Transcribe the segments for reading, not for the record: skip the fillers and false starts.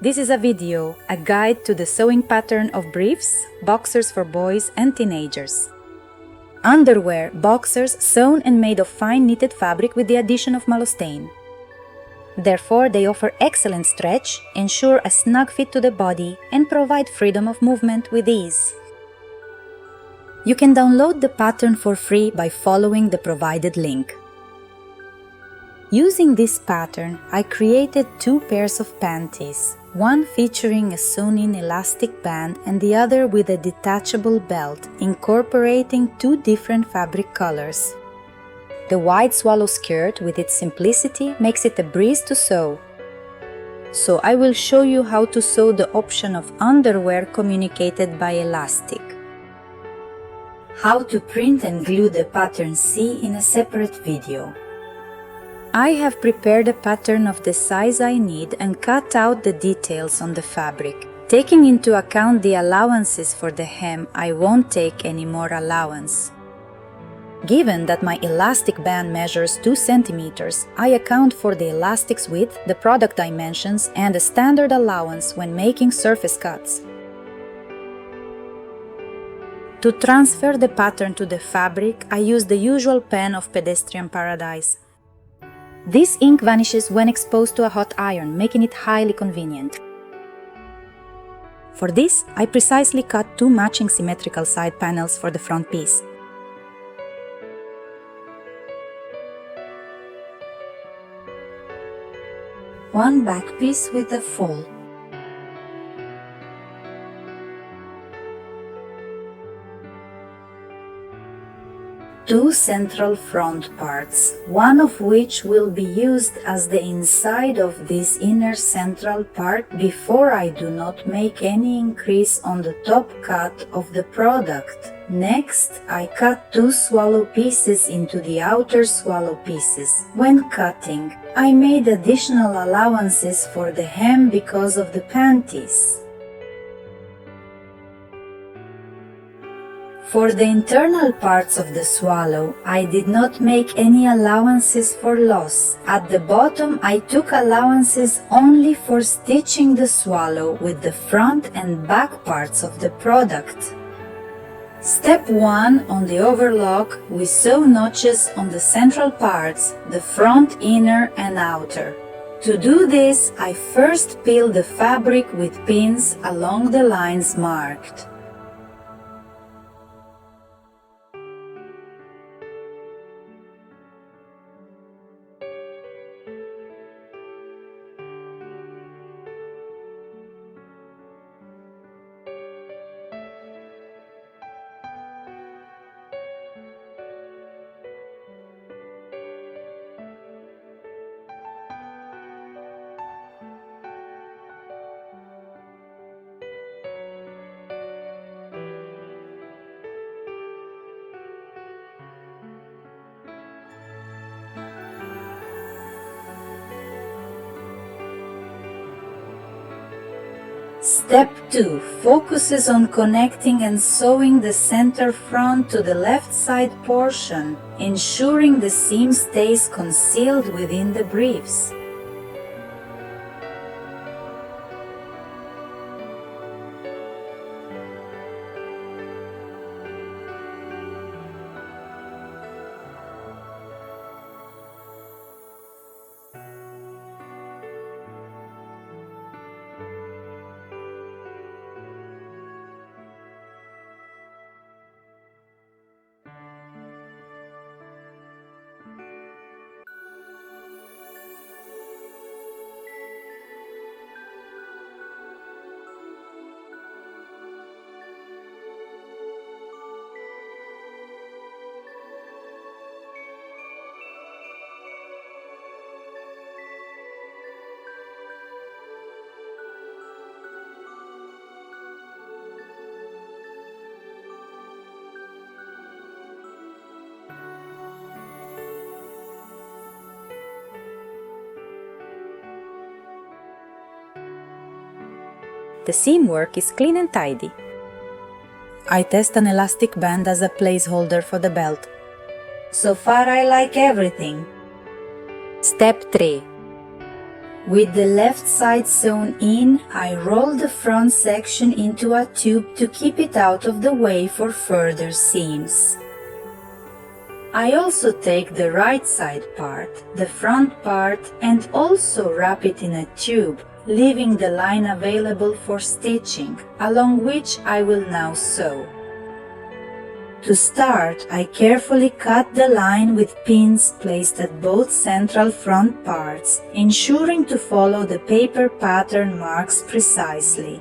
This is a video, a guide to the sewing pattern of briefs, boxers for boys and teenagers. Underwear, boxers sewn and made of fine knitted fabric with the addition of elastane. Therefore, they offer excellent stretch, ensure a snug fit to the body, and provide freedom of movement with ease. You can download the pattern for free by following the provided link. Using this pattern, I created two pairs of panties, one featuring a sewn-in elastic band and the other with a detachable belt, incorporating two different fabric colors. The wide swallow skirt, with its simplicity, makes it a breeze to sew. So I will show you how to sew the option of underwear communicated by elastic. How to print and glue the pattern C in a separate video. I have prepared a pattern of the size I need and cut out the details on the fabric. Taking into account the allowances for the hem, I won't take any more allowance. Given that my elastic band measures 2 cm, I account for the elastic's width, the product dimensions, and the standard allowance when making surface cuts. To transfer the pattern to the fabric, I use the usual pen of Pedestrian Paradise. This ink vanishes when exposed to a hot iron, making it highly convenient. For this, I precisely cut 2 matching symmetrical side panels for the front piece. One back piece with a fold. Two central front parts, one of which will be used as the inside of this inner central part before I do not make any increase on the top cut of the product. Next, I cut 2 swallow pieces into the outer swallow pieces. When cutting, I made additional allowances for the hem because of the panties. For the internal parts of the swallow, I did not make any allowances for loss. At the bottom, I took allowances only for stitching the swallow with the front and back parts of the product. Step 1 on the overlock, we sew notches on the central parts, the front, inner and outer. To do this, I first peel the fabric with pins along the lines marked. Step 2 focuses on connecting and sewing the center front to the left side portion, ensuring the seam stays concealed within the briefs. The seam work is clean and tidy. I test an elastic band as a placeholder for the belt. So far I like everything. Step 3. With the left side sewn in, I roll the front section into a tube to keep it out of the way for further seams. I also take the right side part, the front part, and also wrap it in a tube, leaving the line available for stitching, along which I will now sew. To start, I carefully cut the line with pins placed at both central front parts, ensuring to follow the paper pattern marks precisely.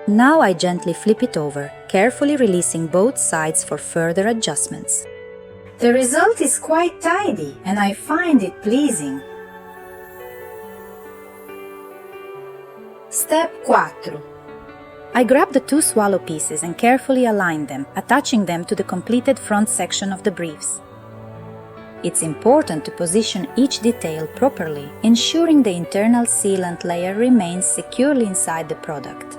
Now I gently flip it over, carefully releasing both sides for further adjustments. The result is quite tidy, and I find it pleasing. Step 4. I grab the 2 swallow pieces and carefully align them, attaching them to the completed front section of the briefs. It's important to position each detail properly, ensuring the internal sealant layer remains securely inside the product.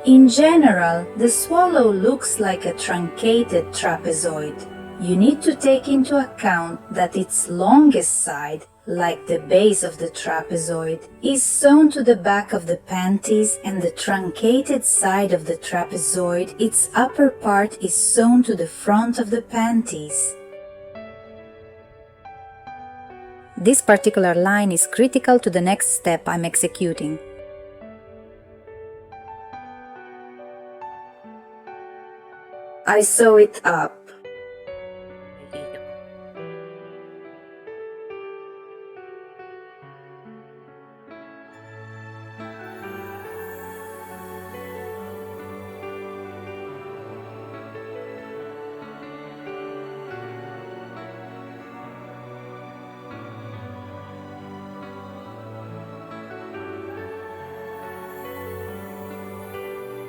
In general, the swallow looks like a truncated trapezoid. You need to take into account that its longest side, like the base of the trapezoid, is sewn to the back of the panties, and the truncated side of the trapezoid, its upper part, is sewn to the front of the panties. This particular line is critical to the next step I'm executing. I sew it up.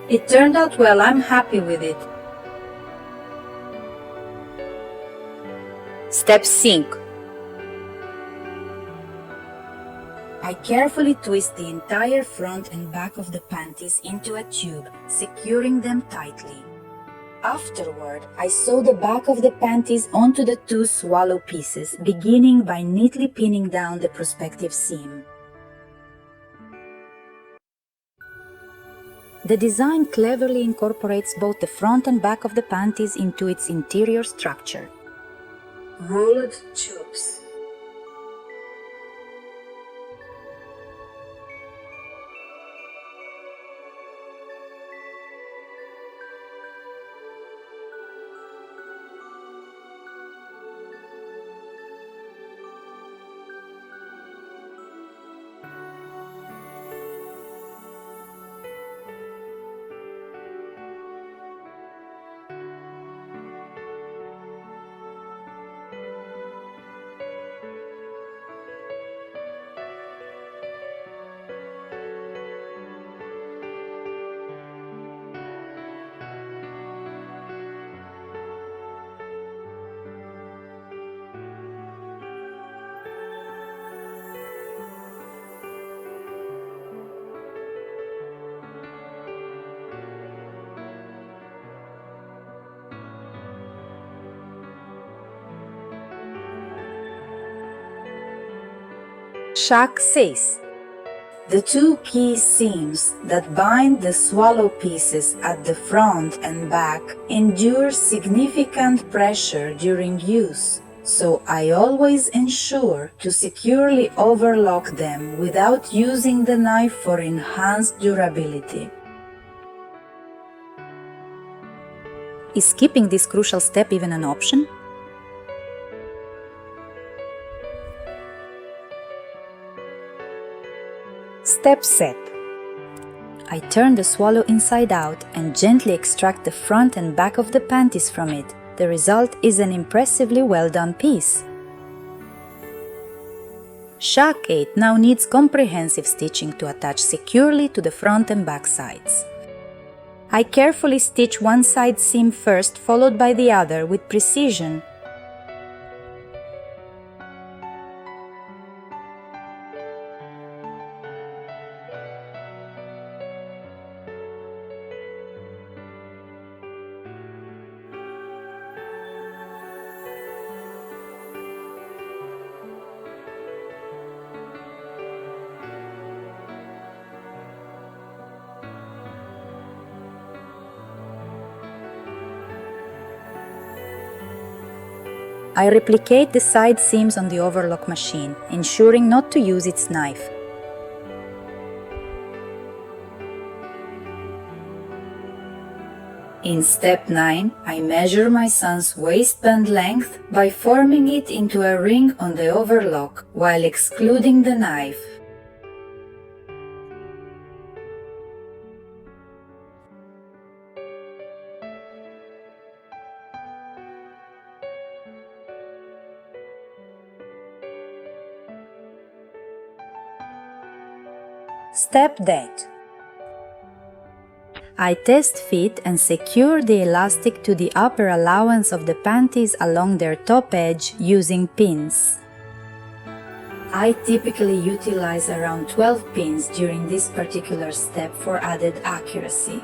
It turned out well. I'm happy with it. Step 5. I carefully twist the entire front and back of the panties into a tube, securing them tightly. Afterward, I sew the back of the panties onto the 2 swallow pieces, beginning by neatly pinning down the prospective seam. The design cleverly incorporates both the front and back of the panties into its interior structure. Rolled tubes. Shock 6. The 2 key seams that bind the swallow pieces at the front and back endure significant pressure during use, so I always ensure to securely overlock them without using the knife for enhanced durability. Is skipping this crucial step even an option? Step set. I turn the swallow inside out and gently extract the front and back of the panties from it. The result is an impressively well done piece. Shack 8 now needs comprehensive stitching to attach securely to the front and back sides. I carefully stitch one side seam first, followed by the other with precision. I replicate the side seams on the overlock machine, ensuring not to use its knife. In step 9, I measure my son's waistband length by forming it into a ring on the overlock while excluding the knife. Step date. I test fit and secure the elastic to the upper allowance of the panties along their top edge using pins. I typically utilize around 12 pins during this particular step for added accuracy.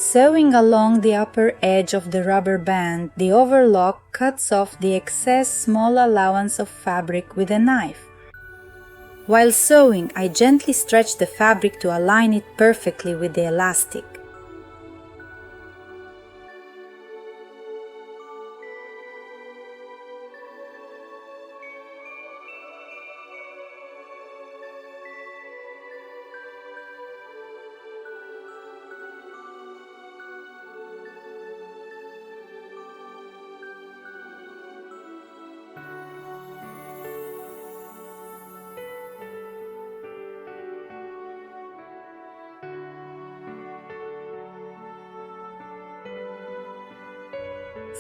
Sewing along the upper edge of the rubber band, the overlock cuts off the excess small allowance of fabric with a knife. While sewing, I gently stretch the fabric to align it perfectly with the elastic.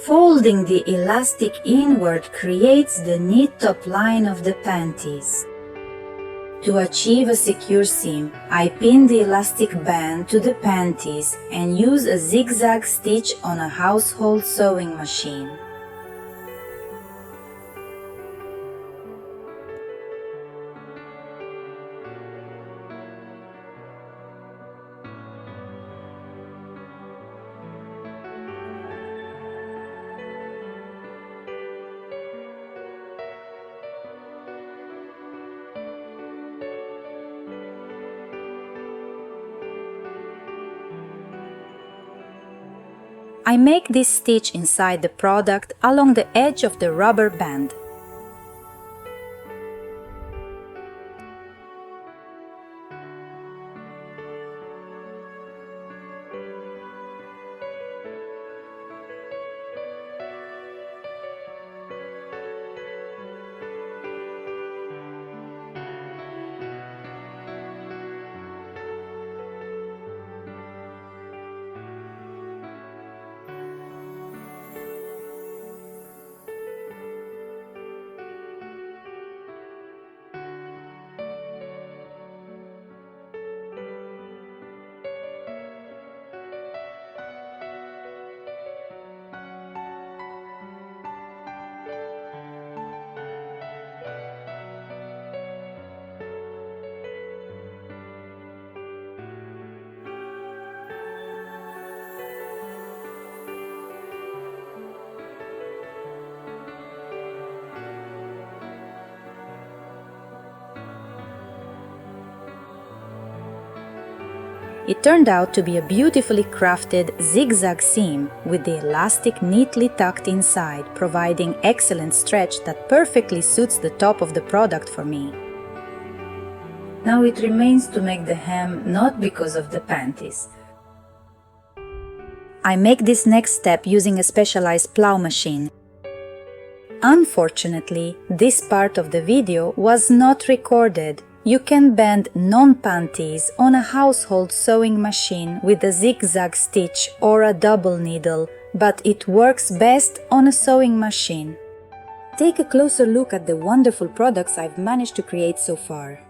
Folding the elastic inward creates the neat top line of the panties. To achieve a secure seam, I pin the elastic band to the panties and use a zigzag stitch on a household sewing machine. I make this stitch inside the product along the edge of the rubber band. It turned out to be a beautifully crafted zigzag seam with the elastic neatly tucked inside, providing excellent stretch that perfectly suits the top of the product for me. Now it remains to make the hem, not because of the panties. I make this next step using a specialized plow machine. Unfortunately, this part of the video was not recorded. You can bend non-panties on a household sewing machine with a zigzag stitch or a double needle, but it works best on a sewing machine. Take a closer look at the wonderful products I've managed to create so far.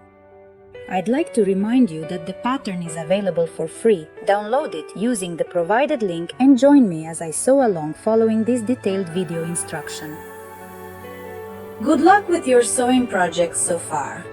I'd like to remind you that the pattern is available for free. Download it using the provided link and join me as I sew along following this detailed video instruction. Good luck with your sewing projects so far!